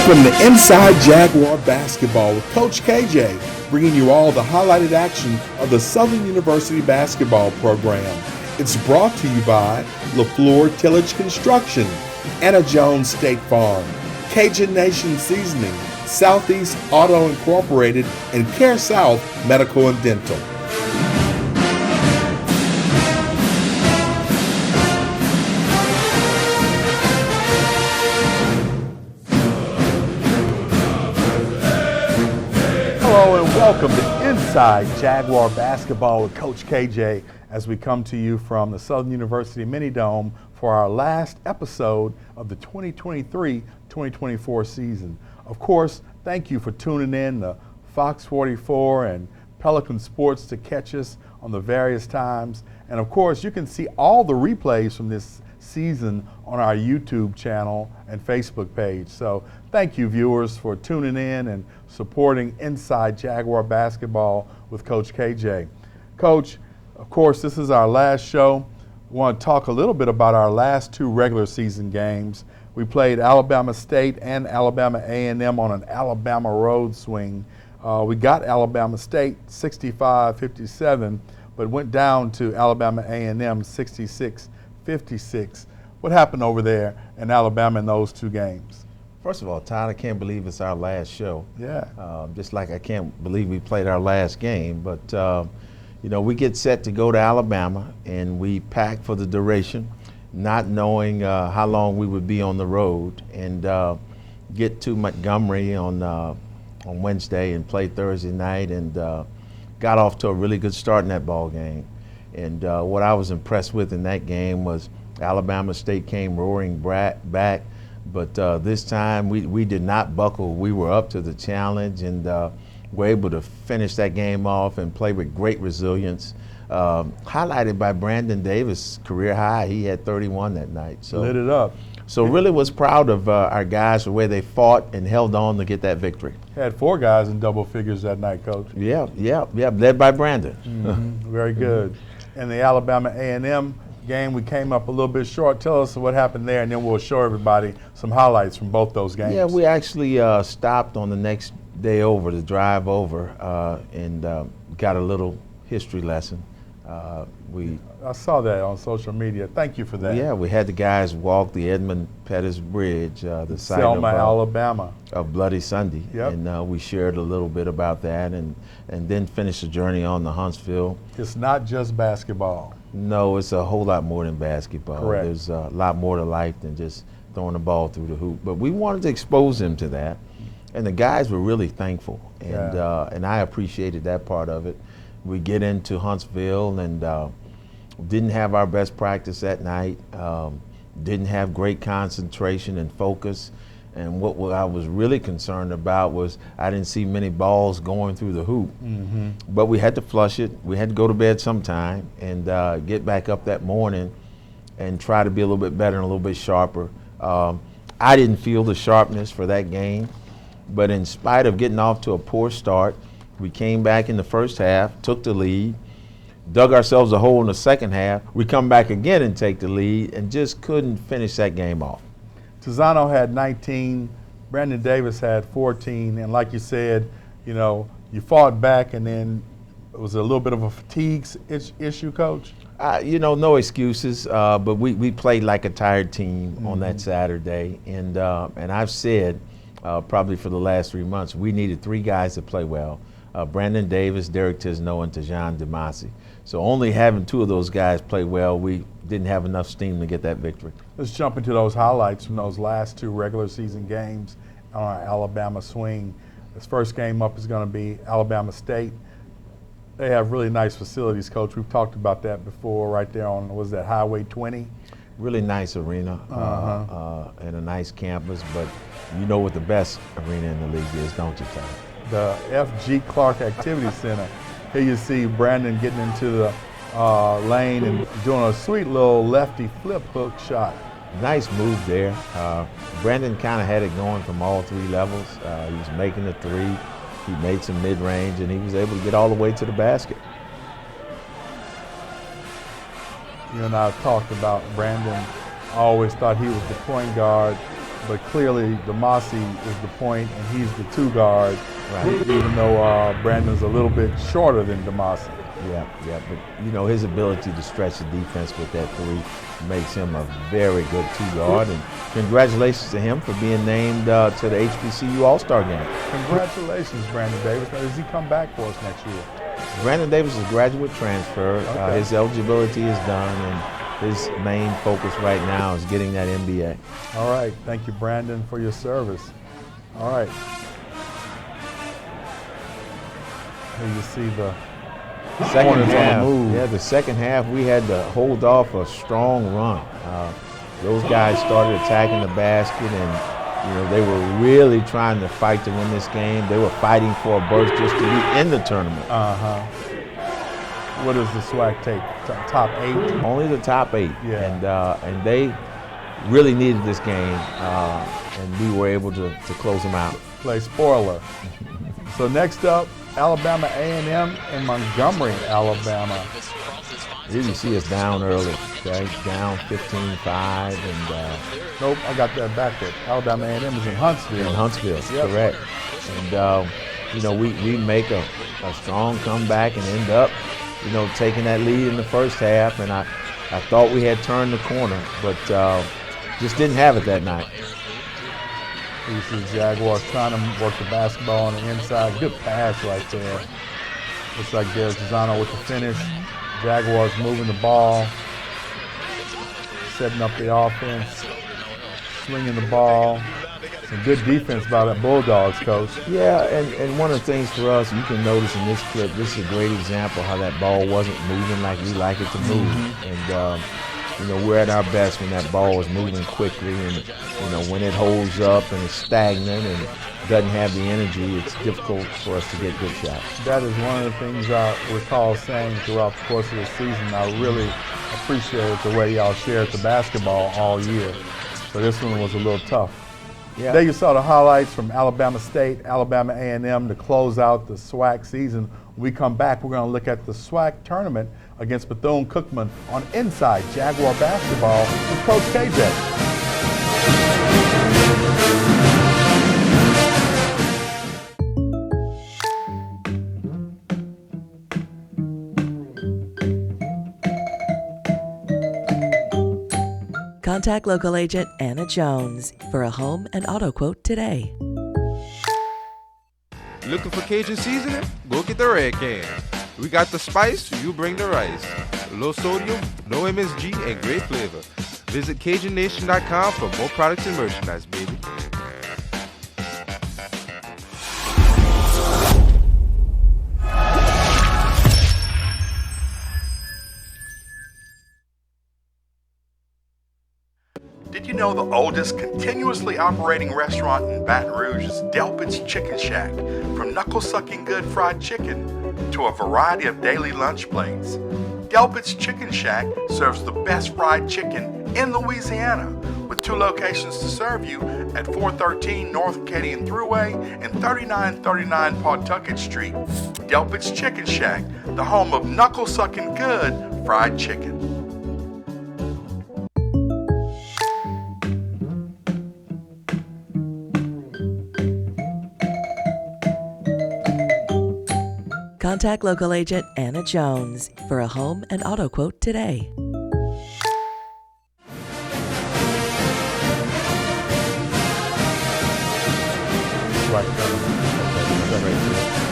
Welcome to Inside Jaguar Basketball with Coach KJ, bringing you all the highlighted action of the Southern University basketball program. It's brought to you by LaFleur Tillage Construction, Anna Jones State Farm, Cajun Nation Seasoning, Southeast Auto Incorporated, and Care South Medical and Dental. Hello and welcome to Inside Jaguar Basketball with Coach KJ as we come to you from the Southern University Mini Dome for our last episode of the 2023-2024 season. Of course, thank you for tuning in to Fox 44 and Pelican Sports to catch us on the various times. And of course, you can see all the replays from this season on our YouTube channel and Facebook page. So thank you, viewers, for tuning in and supporting Inside Jaguar Basketball with Coach KJ. Coach, of course, this is our last show. We want to talk a little bit about our last two regular season games. We played Alabama State and Alabama A&M on an Alabama road swing. We got Alabama State 65-57, but went down to Alabama A&M 66-56. What happened over there in Alabama in those two games? First of all, Todd, I can't believe it's our last show. Yeah. Just like I can't believe we played our last game. But, you know, we get set to go to Alabama, and we pack for the duration, not knowing how long we would be on the road, and get to Montgomery on Wednesday and play Thursday night, and got off to a really good start in that ball game. And what I was impressed with in that game was Alabama State came roaring back, but this time we did not buckle. We were up to the challenge and were able to finish that game off and play with great resilience, highlighted by Brandon Davis' career high. He had 31 that night. So lit it up. So really was proud of our guys, the way they fought and held on to get that victory. Had four guys in double figures that night, Coach. Yeah, led by Brandon. Very good. In the Alabama A&M game, we came up a little bit short. Tell us what happened there, and then we'll show everybody some highlights from both those games. Yeah, we actually stopped on the next day over to drive over and got a little history lesson. I saw that on social media. Thank you for that. Yeah, we had the guys walk the Edmund Pettus Bridge, the site Selma, Alabama. Of Bloody Sunday. Yep. And we shared a little bit about that and then finished the journey on to Huntsville. It's not just basketball. No, it's a whole lot more than basketball. Correct. There's a lot more to life than just throwing the ball through the hoop. But we wanted to expose them to that. And the guys were really thankful. And I appreciated that part of it. We get into Huntsville and didn't have our best practice that night, didn't have great concentration and focus. And what I was really concerned about was I didn't see many balls going through the hoop. But we had to flush it. We had to go to bed sometime and get back up that morning and try to be a little bit better and a little bit sharper. I didn't feel the sharpness for that game, but in spite of getting off to a poor start, we came back in the first half, took the lead, dug ourselves a hole in the second half. We come back again and take the lead and just couldn't finish that game off. Tizano had 19, Brandon Davis had 14, and like you said, you know, you fought back, and then it was a little bit of a fatigue issue, Coach? You know, no excuses, but we played like a tired team on that Saturday, and I've said probably for the last 3 months, we needed three guys to play well. Brandon Davis, Derek Tisno, and Tajon Demasi. So only having two of those guys play well, we didn't have enough steam to get that victory. Let's jump into those highlights from those last two regular season games on our Alabama swing. This first game up is going to be Alabama State. They have really nice facilities, Coach. We've talked about that before right there on, was that Highway 20? Really nice arena and a nice campus, but you know what the best arena in the league is, don't you, Tom? The F.G. Clark Activity Center. Here you see Brandon getting into the lane and doing a sweet little lefty flip hook shot. Nice move there. Brandon kind of had it going from all three levels. He was making the three. He made some mid-range, and he was able to get all the way to the basket. You and I have talked about Brandon. I always thought he was the point guard but clearly Demasi is the point and he's the two guard, Right. even though Brandon's a little bit shorter than Demasi. Yeah, but his ability to stretch the defense with that three makes him a very good two guard. And congratulations to him for being named to the HBCU All-Star game. Congratulations, Brandon Davis. Now, does he come back for us next year? Brandon Davis is a graduate transfer. Okay. His eligibility is done, and his main focus right now is getting that MBA. All right. Thank you, Brandon, for your service. All right. Here you see the Second corners on half, the move. yeah, the second half we had to hold off a strong run. Those guys started attacking the basket, and they were really trying to fight to win this game. They were fighting for a berth just to be in the tournament. What does the SWAC take? Top 8? Only the top 8, Yeah. and they really needed this game, and we were able to close them out. Play spoiler. So next up, Alabama A&M in Montgomery, Alabama. Here you see us down early, okay? Down 15-5, and Nope, I got that backwards. Alabama A&M is in Huntsville. in Huntsville, Yep. correct. And we make a strong comeback and end up, taking that lead in the first half. And I thought we had turned the corner, but just didn't have it that night. You see Jaguars trying to work the basketball on the inside. Good pass right there. Looks like Derek Zano with the finish. Jaguars moving the ball, setting up the offense, swinging the ball. Some good defense by the Bulldogs, Coach. Yeah, and one of the things for us, you can notice in this clip, this is a great example how that ball wasn't moving like we like it to move. And we're at our best when that ball is moving quickly, and when it holds up and it's stagnant and doesn't have the energy, it's difficult for us to get good shots. That is one of the things I recall saying throughout the course of the season. I really appreciated the way y'all shared the basketball all year. So this one was a little tough. Yeah. There you saw the highlights from Alabama State, Alabama A&M to close out the SWAC season. When we come back, we're going to look at the SWAC tournament against Bethune-Cookman on Inside Jaguar Basketball with Coach KJ. Contact local agent Anna Jones for a home and auto quote today. Looking for Cajun seasoning? Go get the red can. We got the spice, you bring the rice. Low sodium, no MSG, and great flavor. Visit CajunNation.com for more products and merchandise, baby. Did you know the oldest continuously operating restaurant in Baton Rouge is Delpit's Chicken Shack? From knuckle-sucking good fried chicken to a variety of daily lunch plates, Delpit's Chicken Shack serves the best fried chicken in Louisiana, with 2 locations to serve you at 413 North Acadian Thruway and 3939 Pawtucket Street. Delpit's Chicken Shack, the home of knuckle-sucking good fried chicken. Contact local agent Anna Jones for a home and auto quote today.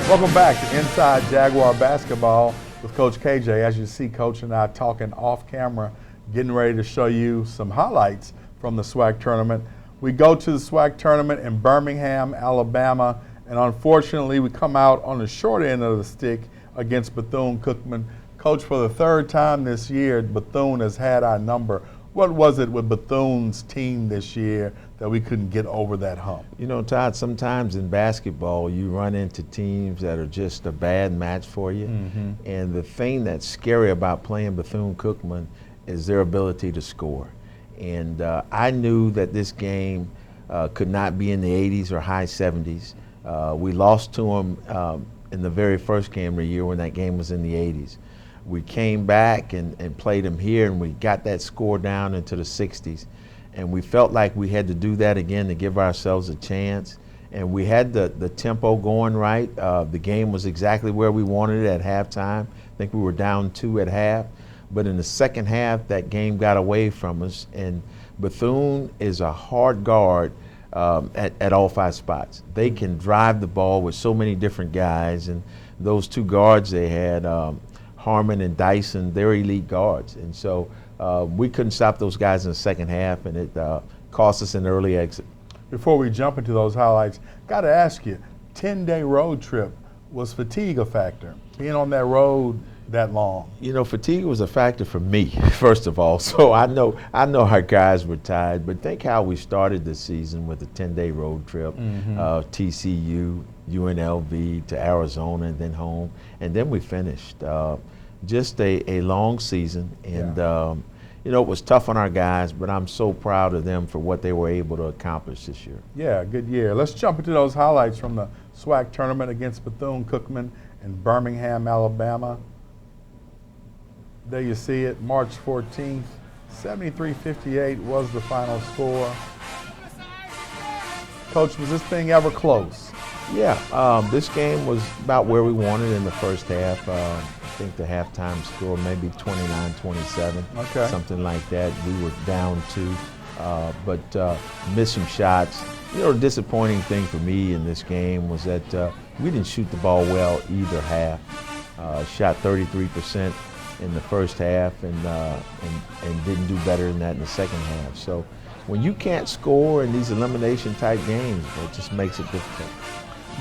Welcome back to Inside Jaguar Basketball with Coach KJ. As you see, Coach and I talking off camera, getting ready to show you some highlights from the SWAC tournament. We go to the SWAC tournament in Birmingham, Alabama, and unfortunately we come out on the short end of the stick against Bethune-Cookman. Coach, for the 3rd time this year, Bethune has had our number. What was it with Bethune's team this year that we couldn't get over that hump? You know, Todd, sometimes in basketball you run into teams that are just a bad match for you. And the thing that's scary about playing Bethune-Cookman is their ability to score. And I knew that this game could not be in the 80s or high 70s. We lost to them in the very first game of the year when that game was in the 80s. We came back and played them here, and we got that score down into the 60s. and we felt like we had to do that again to give ourselves a chance. And we had the tempo going right. The game was exactly where we wanted it at halftime. I think we were down 2 at half. But in the second half, that game got away from us. And Bethune is a hard guard at all 5 spots. They can drive the ball with so many different guys. And those 2 guards they had, Harmon and Dyson, they're elite guards. And so we couldn't stop those guys in the second half, and it cost us an early exit. Before we jump into those highlights, got to ask you, 10-day road trip, was fatigue a factor? Being on that road that long? You know, fatigue was a factor for me, first of all. So I know our guys were tired, but think how we started the season with a 10-day road trip, TCU, UNLV to Arizona and then home, and then we finished. Just a long season, and you know, it was tough on our guys, but I'm so proud of them for what they were able to accomplish this year. Yeah, good year. Let's jump into those highlights from the SWAC tournament against Bethune-Cookman in Birmingham, Alabama. There you see it, March 14th, 73-58 was the final score. Coach, was this thing ever close? Yeah, this game was about where we wanted in the first half. I think the halftime score maybe 29-27, something like that. We were down 2, but missed some shots. You know, the disappointing thing for me in this game was that we didn't shoot the ball well either half. Shot 33% in the first half and didn't do better than that in the second half. So when you can't score in these elimination type games, it just makes it difficult.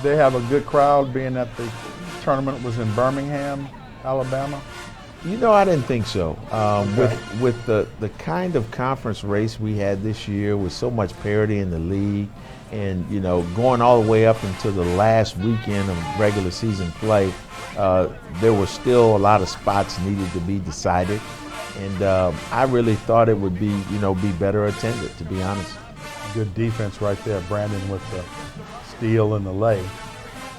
They have a good crowd, being that the tournament was in Birmingham, Alabama? You know, I didn't think so. With the kind of conference race we had this year, with so much parity in the league, and you know, going all the way up into the last weekend of regular season play, there were still a lot of spots needed to be decided, and I really thought it would be, you know, be better attended, to be honest. Good defense right there, Brandon, with the steal and the lay.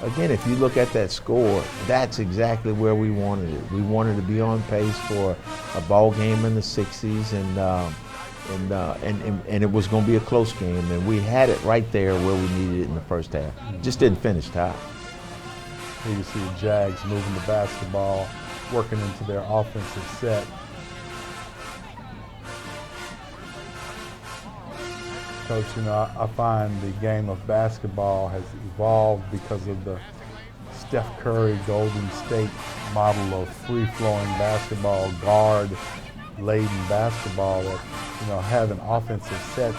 Again, if you look at that score, that's exactly where we wanted it. We wanted to be on pace for a ball game in the 60s, and it was going to be a close game, and we had it right there where we needed it in the first half. Just didn't finish tied. Here you see the Jags moving the basketball, working into their offensive set. Coach, you know, I find the game of basketball has evolved because of the Steph Curry Golden State model of free-flowing basketball, guard-laden basketball, that, you know, having offensive sets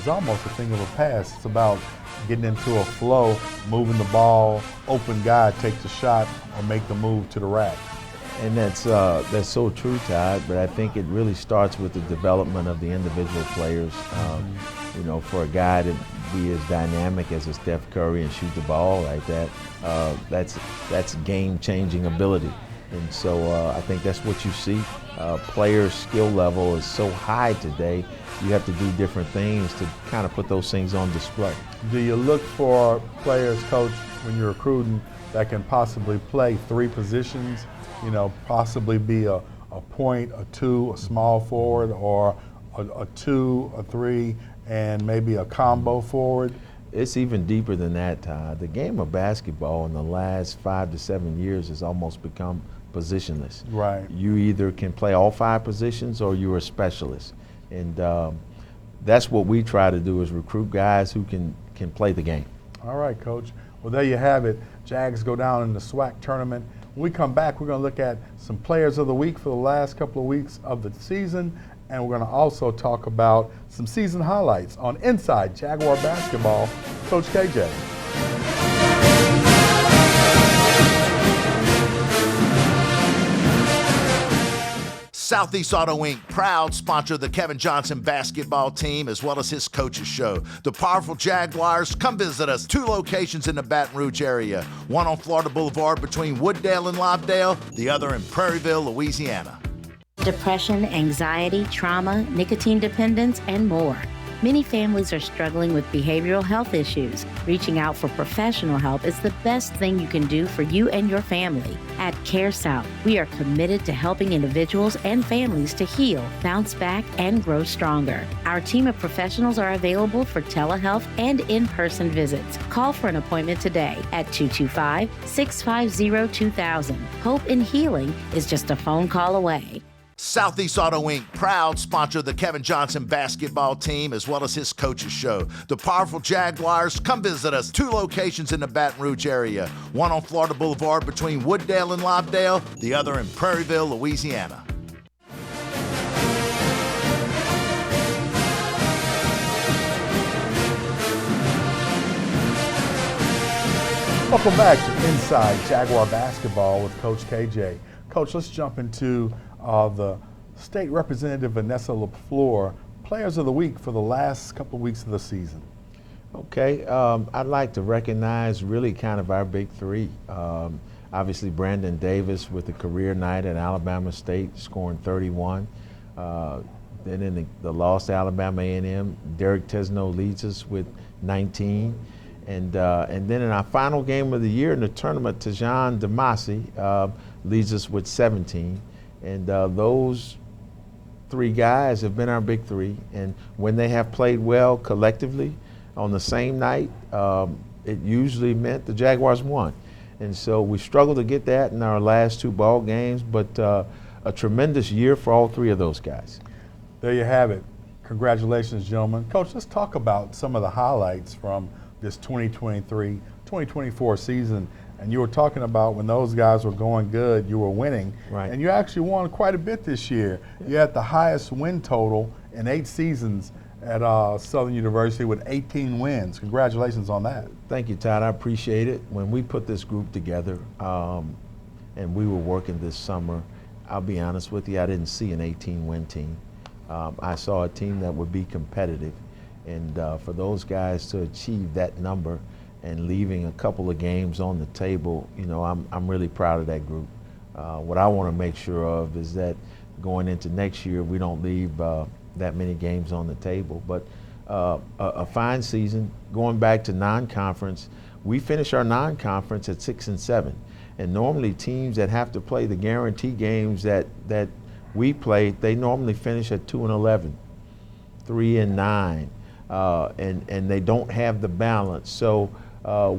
is almost a thing of the past. It's about getting into a flow, moving the ball, open guy takes a shot or make the move to the rack. And that's so true, Todd, but I think it really starts with the development of the individual players. You know, for a guy to be as dynamic as a Steph Curry and shoot the ball like that, that's game-changing ability. And so I think that's what you see. Players' skill level is so high today, you have to do different things to kind of put those things on display. Do you look for players, Coach, when you're recruiting, that can possibly play 3 positions, you know, possibly be a point, a 2, a small forward, or a 2, a 3, and maybe a combo forward? It's even deeper than that, Todd. The game of basketball in the last 5 to 7 years has almost become positionless. Right. You either can play all 5 positions or you're a specialist. And that's what we try to do, is recruit guys who can play the game. All right, Coach. Well, there you have it. Jags go down in the SWAC tournament. When we come back, we're going to look at some players of the week for the last couple of weeks of the season, and we're going to also talk about some season highlights on Inside Jaguar Basketball. Coach KJ. Southeast Auto Inc., proud sponsor of the Kevin Johnson basketball team as well as his coaches show. The powerful Jaguars, come visit us. 2 locations in the Baton Rouge area. One on Florida Boulevard between Wooddale and Lobdale, the other in Prairieville, Louisiana. Depression, anxiety, trauma, nicotine dependence, and more. Many families are struggling with behavioral health issues. Reaching out for professional help is the best thing you can do for you and your family. At Care South, we are committed to helping individuals and families to heal, bounce back, and grow stronger. Our team of professionals are available for telehealth and in-person visits. Call for an appointment today at 225-650-2000. Hope and healing is just a phone call away. Southeast Auto Inc., proud sponsor of the Kevin Johnson basketball team as well as his coaches show. The powerful Jaguars, come visit us. 2 locations in the Baton Rouge area. One on Florida Boulevard between Wooddale and Lobdell, the other in Prairieville, Louisiana. Welcome back to Inside Jaguar Basketball with Coach KJ. Coach, let's jump into the State Representative Vanessa LaFleur Players of the Week for the last couple of weeks of the season. Okay, I'd like to recognize really kind of our big 3. Obviously, Brandon Davis with a career night at Alabama State, scoring 31. Then in the loss to Alabama A&M, Derek Tesno leads us with 19. And then in our final game of the year in the tournament, Tajon Damasi leads us with 17. And those 3 guys have been our big 3. And when they have played well collectively on the same night, it usually meant the Jaguars won. And so we struggled to get that in our last 2 ball games, but a tremendous year for all 3 of those guys. There you have it. Congratulations, gentlemen. Coach, let's talk about some of the highlights from this 2023-2024 season. And you were talking about when those guys were going good, you were winning. Right. And you actually won quite a bit this year. You had the highest win total in 8 seasons at Southern University with 18 wins. Congratulations on that. Thank you, Todd. I appreciate it. When we put this group together and we were working this summer, I'll be honest with you, I didn't see an 18-win team. I saw a team that would be competitive. And for those guys to achieve that number and leaving a couple of games on the table, you know, I'm really proud of that group. What I want to make sure of is that going into next year, we don't leave that many games on the table. But a fine season. Going back to non-conference, we finish our non-conference at 6-7. And normally teams that have to play the guarantee games that we play, they normally finish at 2-11, 3-9. And they don't have the balance. So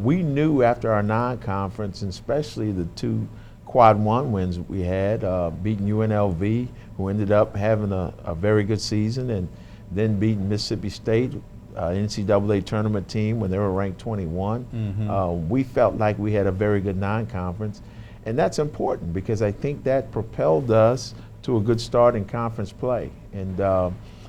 we knew after our non-conference, and especially the 2 quad 1 wins we had, beating UNLV, who ended up having a very good season, and then beating Mississippi State, NCAA tournament team when they were ranked 21. Mm-hmm. We felt like we had a very good non-conference. And that's important because I think that propelled us to a good start in conference play. And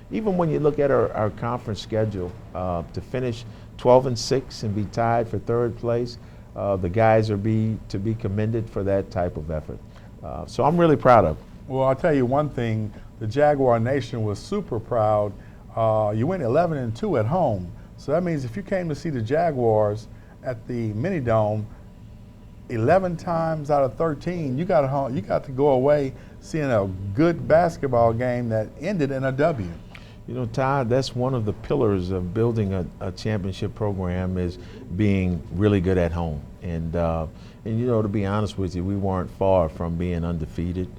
even when you look at our conference schedule, to finish 12-6 and be tied for 3rd place, the guys are to be commended for that type of effort. So I'm really proud of it. Well, I'll tell you one thing, the Jaguar Nation was super proud. You went 11-2 at home. So that means if you came to see the Jaguars at the Mini Dome, 11 times out of 13, you got to go away seeing a good basketball game that ended in a W. You know, Todd, that's one of the pillars of building a championship program is being really good at home. And you know, to be honest with you, we weren't far from being undefeated.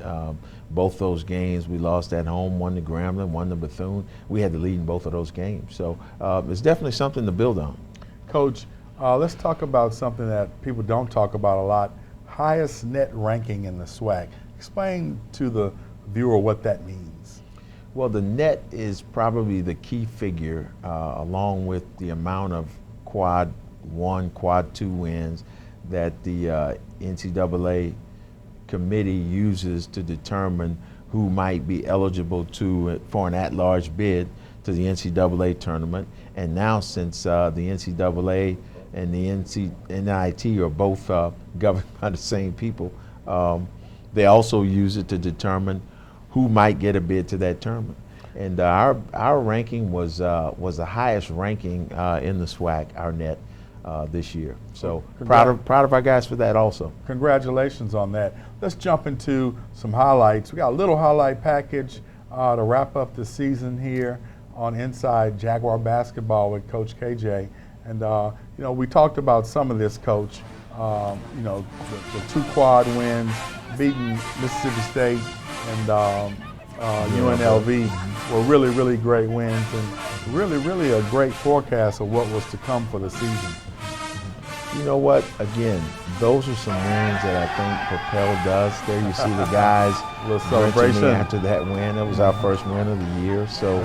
Both those games we lost at home, one to Grambling, one to Bethune. We had the lead in both of those games. So it's definitely something to build on. Coach, let's talk about something that people don't talk about a lot, highest net ranking in the SWAC. Explain to the viewer what that means. Well, the net is probably the key figure, along with the amount of quad 1, quad 2 wins that the NCAA committee uses to determine who might be eligible for an at-large bid to the NCAA tournament. And now, since the NCAA and the NIT are both governed by the same people, they also use it to determine who might get a bid to that tournament. And our ranking was the highest ranking in the SWAC, our net, this year. So proud of our guys for that also. Congratulations on that. Let's jump into some highlights. We got a little highlight package to wrap up the season here. on Inside Jaguar Basketball with Coach KJ. And, you know, we talked about some of this, Coach. You know, the 2 quad wins, beating Mississippi State and UNLV were really, really great wins, and really, really a great forecast of what was to come for the season. You know what? Again, those are some wins that I think propelled us. There you see the guys little celebration after that win. That was our first win of the year. So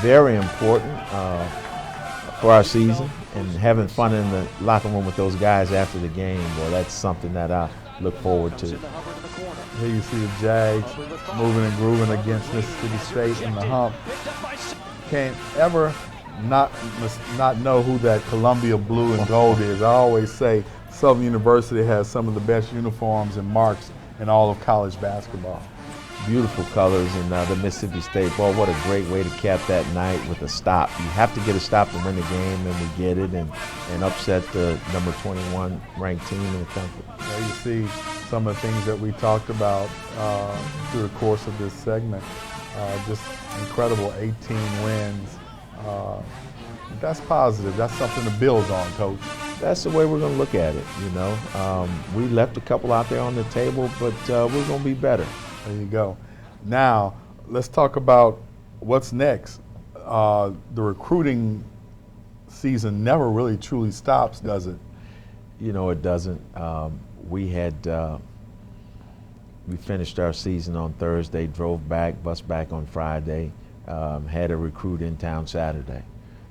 very important for our season, and having fun in the locker room with those guys after the game. Well, that's something that I look forward to. Here you see the Jags moving and grooving against Mississippi State in the hump. Can't ever not know who that Columbia blue and gold is. I always say Southern University has some of the best uniforms and marks in all of college basketball. Beautiful colors, and the Mississippi State ball. What a great way to cap that night with a stop. You have to get a stop to win the game, and we get it, and upset the number 21 ranked team in the country. There you see some of the things that we talked about through the course of this segment. Just incredible 18 wins. That's positive. That's something to build on, Coach. That's the way we're going to look at it, you know. We left a couple out there on the table, but we're going to be better. There you go. Now, let's talk about what's next. The recruiting season never really truly stops, does it? You know, it doesn't. We finished our season on Thursday, drove back, bus back on Friday, had a recruit in town Saturday.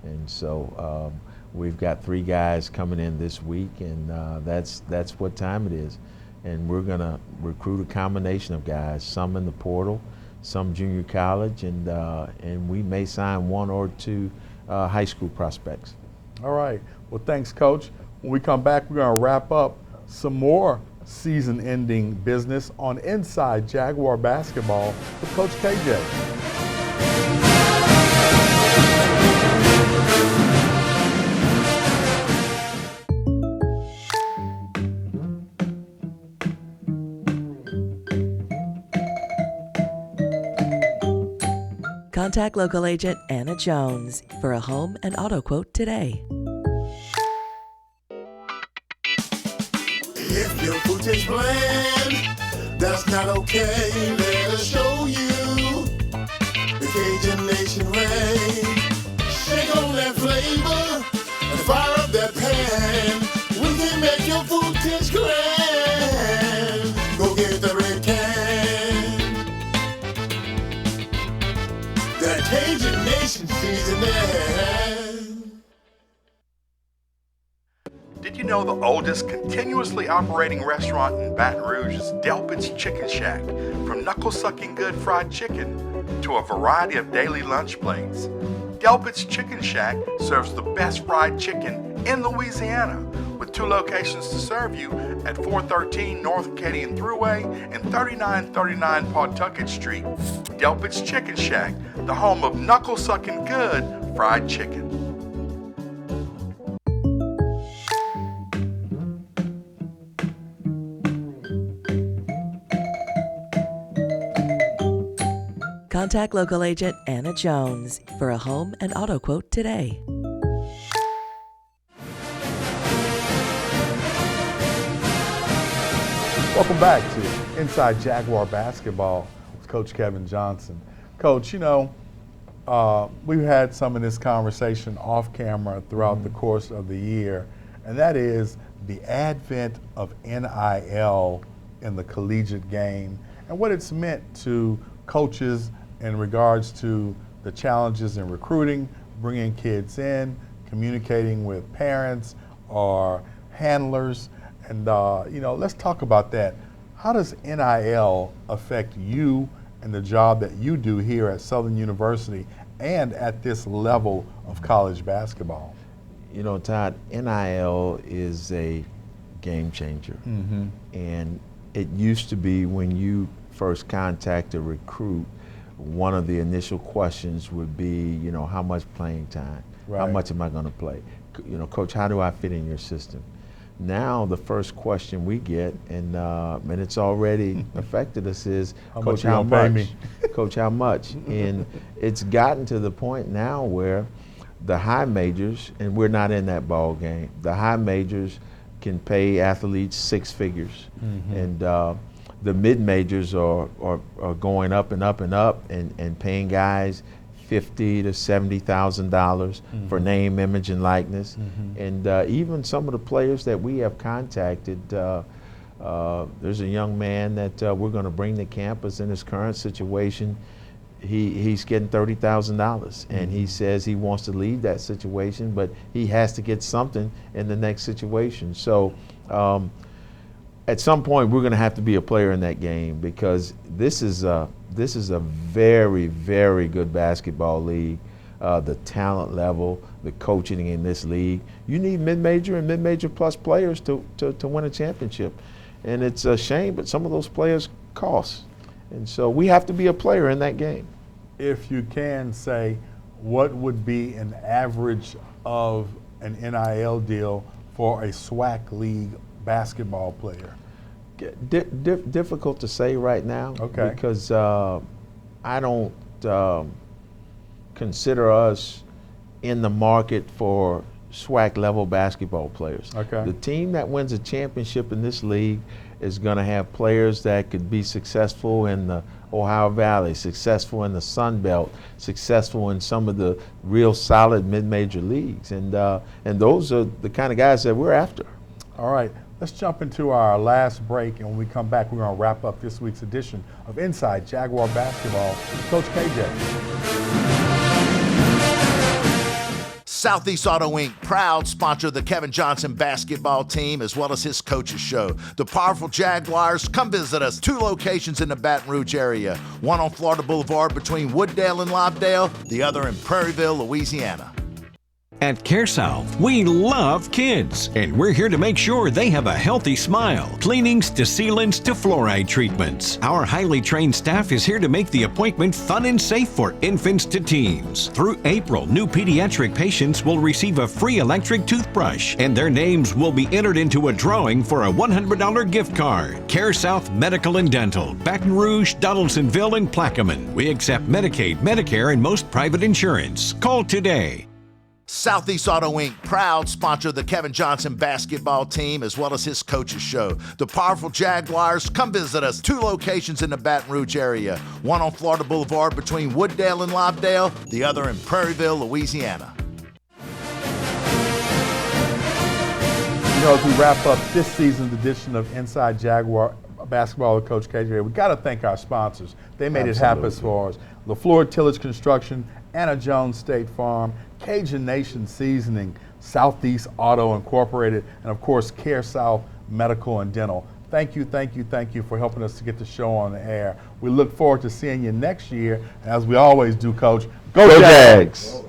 And so we've got 3 guys coming in this week, and that's what time it is. And we're going to recruit a combination of guys, some in the portal, some junior college, and we may sign 1 or 2 high school prospects. All right. Well, thanks, Coach. When we come back, we're going to wrap up some more season-ending business on Inside Jaguar Basketball with Coach KJ. Contact local agent Anna Jones for a home and auto quote today. If your food tastes bland, that's not okay. Let us show you the Cajun Nation way. Shake on that flavor and fire up that pan. We can make your food taste grand. Go get the red can. That Cajun Nation seasoning. Did you know the oldest continuously operating restaurant in Baton Rouge is Delpit's Chicken Shack? From knuckle-sucking good fried chicken to a variety of daily lunch plates, Delpit's Chicken Shack serves the best fried chicken in Louisiana, with 2 locations to serve you at 413 North Acadian Thruway and 3939 Pawtucket Street. Delpit's Chicken Shack, the home of knuckle-sucking good fried chicken. Contact local agent Anna Jones for a home and auto quote today. Welcome back to Inside Jaguar Basketball with Coach Kevin Johnson. Coach, you know, we've had some of this conversation off camera throughout the course of the year, and that is the advent of NIL in the collegiate game and what it's meant to coaches in regards to the challenges in recruiting, bringing kids in, communicating with parents or handlers. And, you know, let's talk about that. How does NIL affect you and the job that you do here at Southern University and at this level of college basketball? You know, Todd, NIL is a game changer. And it used to be when you first contact a recruit, one of the initial questions would be, you know, how much playing time? Right. How much am I going to play? You know, Coach, how do I fit in your system? Now the first question we get, and it's already affected us, is, How Coach, much you how gonna pay much? me? Coach, how much? And it's gotten to the point now where the high majors, and we're not in that ball game, the high majors can pay athletes six figures. And the mid majors are going up and up and up and paying guys $50,000 to $70,000 for name, image, and likeness. And even some of the players that we have contacted, there's a young man that we're going to bring to campus in his current situation. He's getting $30,000, and he says he wants to leave that situation, but he has to get something in the next situation. So at some point, we're going to have to be a player in that game, because this is a very, very good basketball league. The talent level, the coaching in this league. You need mid-major and mid-major plus players to win a championship. And it's a shame, but some of those players cost. And so we have to be a player in that game. If you can say, what would be an average of an NIL deal for a SWAC league basketball player? Difficult to say right now. Okay. Because I don't consider us in the market for SWAC level basketball players. Okay. The team that wins a championship in this league is going to have players that could be successful in the Ohio Valley, successful in the Sun Belt, successful in some of the real solid mid-major leagues. And those are the kind of guys that we're after. All right, let's jump into our last break, and when we come back, we're going to wrap up this week's edition of Inside Jaguar Basketball with Coach KJ. Southeast Auto Inc., proud sponsor of the Kevin Johnson basketball team as well as his coaches show. The powerful Jaguars, come visit us. 2 locations in the Baton Rouge area. One on Florida Boulevard between Wooddale and Lobdale, the other in Prairieville, Louisiana. At CareSouth, we love kids, and we're here to make sure they have a healthy smile. Cleanings to sealants to fluoride treatments. Our highly trained staff is here to make the appointment fun and safe for infants to teens. Through April, new pediatric patients will receive a free electric toothbrush, and their names will be entered into a drawing for a $100 gift card. CareSouth Medical and Dental, Baton Rouge, Donaldsonville, and Plaquemine. We accept Medicaid, Medicare, and most private insurance. Call today. Southeast Auto Inc., proud sponsor of the Kevin Johnson basketball team as well as his coaches show. The powerful Jaguars, come visit us. 2 locations in the Baton Rouge area. One on Florida Boulevard between Wooddale and Lobdale, the other in Prairieville, Louisiana. You know, as we wrap up this season's edition of Inside Jaguar Basketball with Coach KJ, we got to thank our sponsors. They made it happen for us. LaFleur Tillage Construction, Anna Jones State Farm, Cajun Nation Seasoning, Southeast Auto Incorporated, and of course CareSouth Medical and Dental. Thank you for helping us to get the show on the air. We look forward to seeing you next year. As we always do, Coach, go Jags!